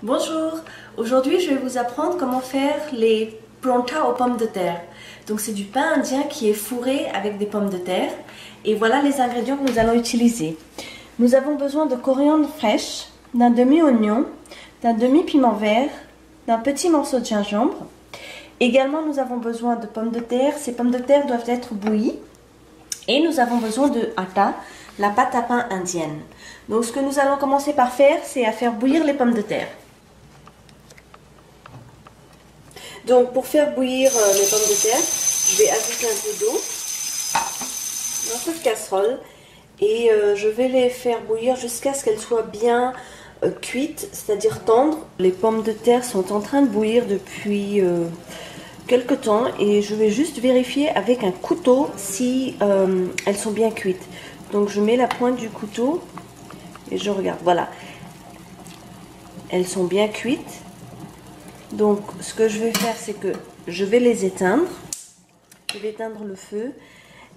Bonjour, aujourd'hui je vais vous apprendre comment faire les paranthas aux pommes de terre. Donc c'est du pain indien qui est fourré avec des pommes de terre. Et voilà les ingrédients que nous allons utiliser. Nous avons besoin de coriandre fraîche, d'un demi-oignon, d'un demi-piment vert, d'un petit morceau de gingembre. Également nous avons besoin de pommes de terre. Ces pommes de terre doivent être bouillies. Et nous avons besoin de atta, la pâte à pain indienne. Donc ce que nous allons commencer par faire, c'est à faire bouillir les pommes de terre. Donc pour faire bouillir les pommes de terre, je vais ajouter un peu d'eau dans cette casserole et je vais les faire bouillir jusqu'à ce qu'elles soient bien cuites, c'est-à-dire tendres. Les pommes de terre sont en train de bouillir depuis quelque temps et je vais juste vérifier avec un couteau si elles sont bien cuites. Donc je mets la pointe du couteau et je regarde, voilà, elles sont bien cuites. Donc ce que je vais faire, c'est que je vais les éteindre, je vais éteindre le feu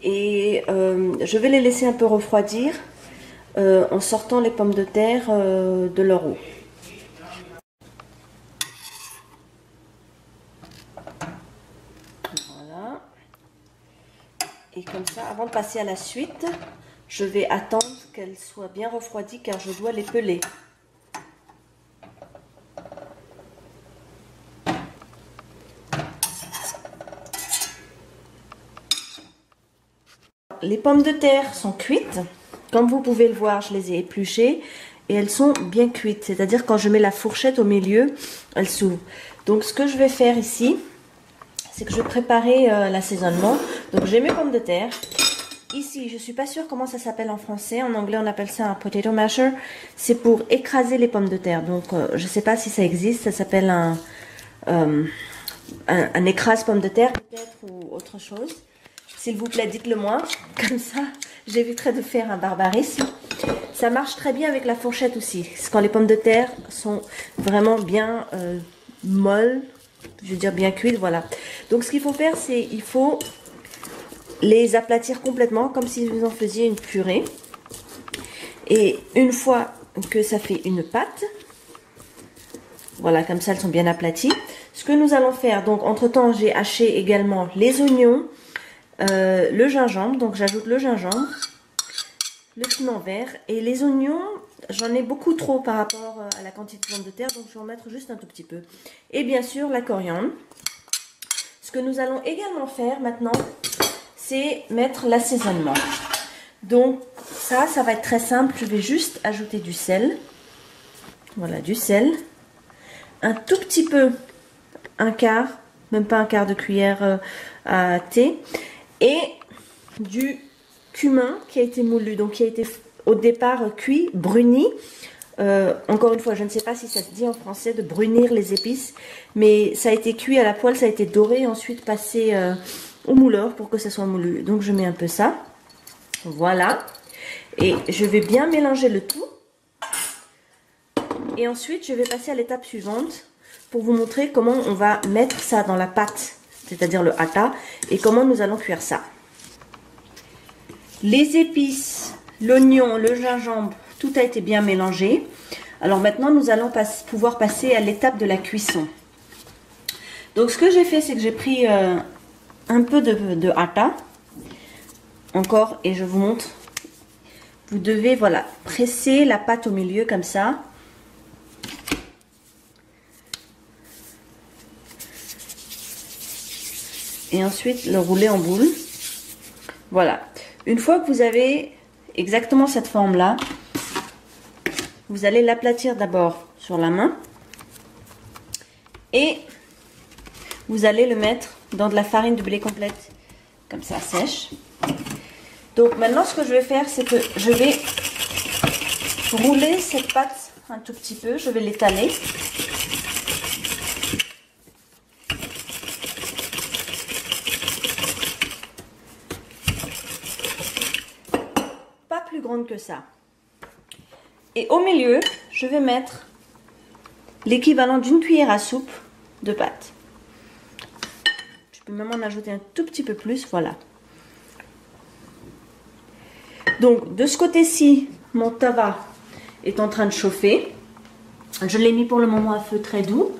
et je vais les laisser un peu refroidir en sortant les pommes de terre de leur eau. Voilà. Et comme ça, avant de passer à la suite, je vais attendre qu'elles soient bien refroidies car je dois les peler. Les pommes de terre sont cuites. Comme vous pouvez le voir, je les ai épluchées et elles sont bien cuites. C'est-à-dire quand je mets la fourchette au milieu, elles s'ouvrent. Donc ce que je vais faire ici, c'est que je vais préparer l'assaisonnement. Donc j'ai mes pommes de terre. Ici, je ne suis pas sûre comment ça s'appelle en français. En anglais, on appelle ça un potato masher. C'est pour écraser les pommes de terre. Donc je ne sais pas si ça existe. Ça s'appelle un écrase pommes de terre peut-être ou autre chose. S'il vous plaît, dites-le moi, comme ça j'éviterai de faire un barbarisme. Ça marche très bien avec la fourchette aussi, c'est quand les pommes de terre sont vraiment bien molles, je veux dire bien cuites, voilà. Donc ce qu'il faut faire, c'est il faut les aplatir complètement, comme si vous en faisiez une purée. Et une fois que ça fait une pâte, voilà, comme ça elles sont bien aplaties. Ce que nous allons faire, donc entre-temps, j'ai haché également les oignons, le gingembre, donc j'ajoute le gingembre, le piment vert et les oignons, j'en ai beaucoup trop par rapport à la quantité de pommes de terre, donc je vais en mettre juste un tout petit peu. Et bien sûr la coriandre. Ce que nous allons également faire maintenant, c'est mettre l'assaisonnement. Donc ça va être très simple, je vais juste ajouter du sel. Voilà, du sel. Un tout petit peu, un quart, même pas un quart de cuillère à thé. Et du cumin qui a été moulu, donc qui a été au départ cuit, bruni. Encore une fois, je ne sais pas si ça se dit en français de brunir les épices, mais ça a été cuit à la poêle, ça a été doré, ensuite passé au mouleur pour que ça soit moulu. Donc je mets un peu ça, voilà, et je vais bien mélanger le tout. Et ensuite, je vais passer à l'étape suivante pour vous montrer comment on va mettre ça dans la pâte, c'est-à-dire le atta, et comment nous allons cuire ça. Les épices, l'oignon, le gingembre, tout a été bien mélangé. Alors maintenant, nous allons pouvoir passer à l'étape de la cuisson. Donc ce que j'ai fait, c'est que j'ai pris un peu de atta, encore, et je vous montre. Vous devez, voilà, presser la pâte au milieu comme ça. Et ensuite le rouler en boule. Voilà. Une fois que vous avez exactement cette forme là, vous allez l'aplatir d'abord sur la main et vous allez le mettre dans de la farine de blé complète comme ça, sèche. Donc maintenant ce que je vais faire, c'est que je vais rouler cette pâte un tout petit peu, je vais l'étaler. Plus grande que ça. Et au milieu, je vais mettre l'équivalent d'une cuillère à soupe de pâte. Je peux même en ajouter un tout petit peu plus, voilà. Donc de ce côté-ci, mon tawa est en train de chauffer. Je l'ai mis pour le moment à feu très doux.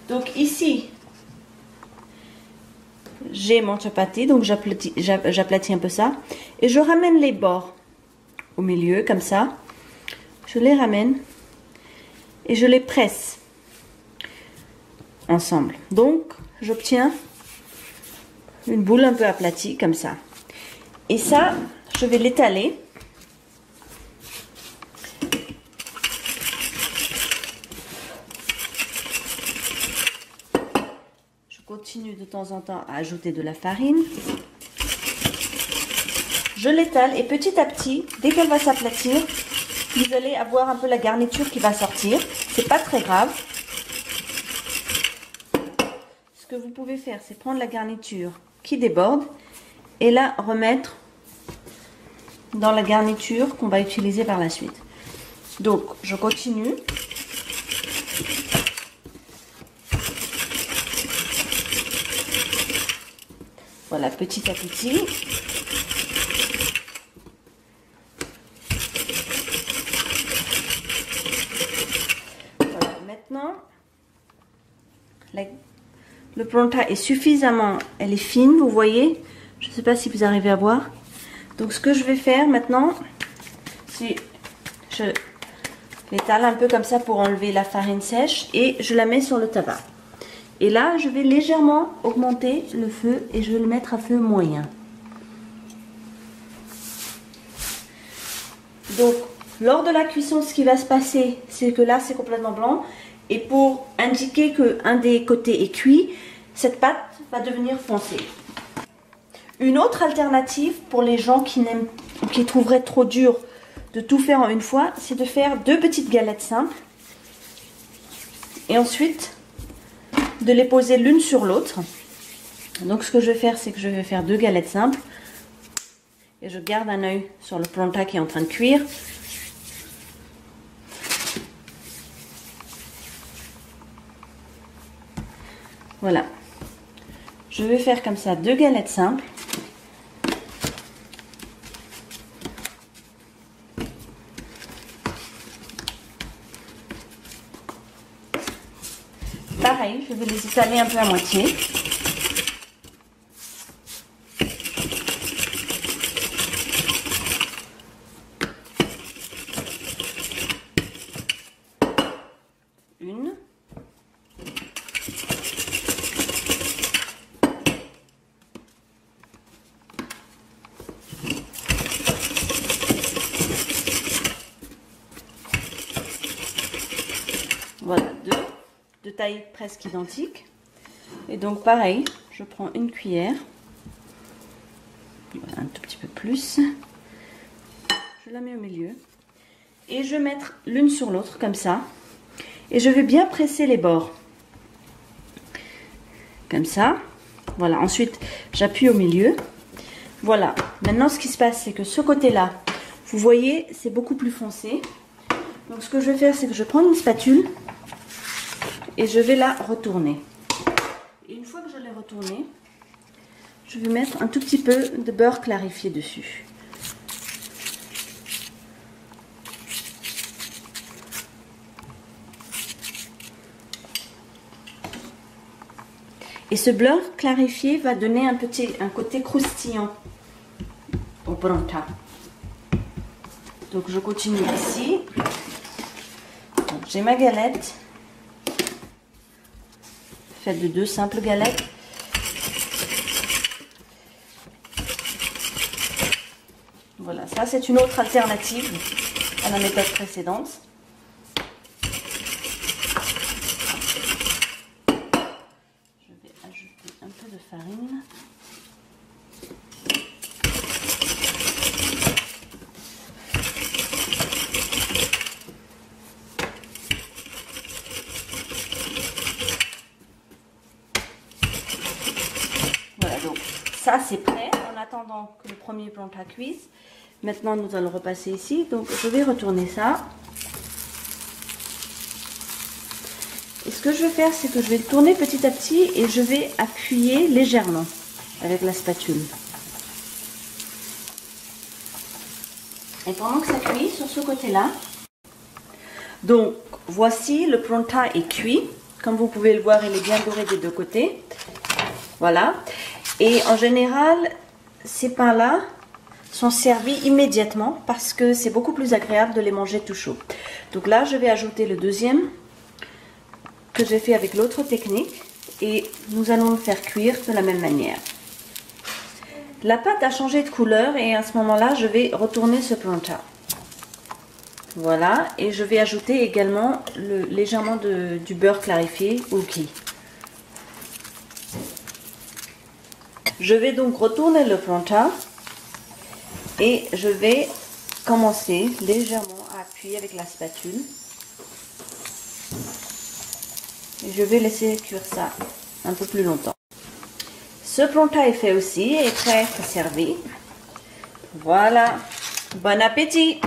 Donc ici, j'ai mon chapati, donc j'aplatis un peu ça. Et je ramène les bords au milieu, comme ça. Je les ramène et je les presse ensemble. Donc, j'obtiens une boule un peu aplatie, comme ça. Et ça, je vais l'étaler. Continue de temps en temps à ajouter de la farine. Je l'étale et petit à petit, dès qu'elle va s'aplatir, vous allez avoir un peu la garniture qui va sortir. C'est pas très grave. Ce que vous pouvez faire, c'est prendre la garniture qui déborde et la remettre dans la garniture qu'on va utiliser par la suite. Donc, je continue. Voilà, petit à petit. Voilà, maintenant, le pronta est suffisamment, elle est fine, vous voyez. Je ne sais pas si vous arrivez à voir. Donc, ce que je vais faire maintenant, c'est je l'étale un peu comme ça pour enlever la farine sèche et je la mets sur le tabac. Et là, je vais légèrement augmenter le feu et je vais le mettre à feu moyen. Donc, lors de la cuisson, ce qui va se passer, c'est que là, c'est complètement blanc. Et pour indiquer qu'un des côtés est cuit, cette pâte va devenir foncée. Une autre alternative pour les gens qui trouveraient trop dur de tout faire en une fois, c'est de faire 2 petites galettes simples. Et ensuite de les poser l'une sur l'autre. Donc ce que je vais faire, c'est que je vais faire 2 galettes simples et je garde un œil sur le pronta qui est en train de cuire. Voilà, je vais faire comme ça 2 galettes simples. Pareil, je vais les étaler un peu à moitié. Une. Voilà, 2. De taille presque identique. Et donc pareil, je prends une cuillère, un tout petit peu plus, je la mets au milieu et je vais mettre l'une sur l'autre comme ça et je vais bien presser les bords comme ça. Voilà, ensuite j'appuie au milieu. Voilà, maintenant ce qui se passe, c'est que ce côté là, vous voyez, c'est beaucoup plus foncé. Donc ce que je vais faire, c'est que je prends une spatule et je vais la retourner. Et une fois que je l'ai retournée, je vais mettre un tout petit peu de beurre clarifié dessus. Et ce beurre clarifié va donner un côté croustillant au pronta. Donc je continue ici. J'ai ma galette faite de 2 simples galettes. Voilà, ça c'est une autre alternative à la méthode précédente. Je vais ajouter un peu de farine. Voilà, donc ça c'est prêt en attendant que le premier pronta cuise. Maintenant nous allons repasser ici, donc je vais retourner ça. Et ce que je vais faire, c'est que je vais le tourner petit à petit et je vais appuyer légèrement avec la spatule. Et pendant que ça cuit sur ce côté-là, Donc, voici, le pronta est cuit. Comme vous pouvez le voir, il est bien doré des deux côtés. Voilà. Et en général, ces pains-là sont servis immédiatement parce que c'est beaucoup plus agréable de les manger tout chaud. Donc là, je vais ajouter le deuxième que j'ai fait avec l'autre technique et nous allons le faire cuire de la même manière. La pâte a changé de couleur et à ce moment-là, je vais retourner ce pronta. Voilà, et je vais ajouter également légèrement du beurre clarifié ou ghee. Je vais donc retourner le pronta et je vais commencer légèrement à appuyer avec la spatule. Et je vais laisser cuire ça un peu plus longtemps. Ce pronta est fait aussi et prêt à être servi. Voilà, bon appétit!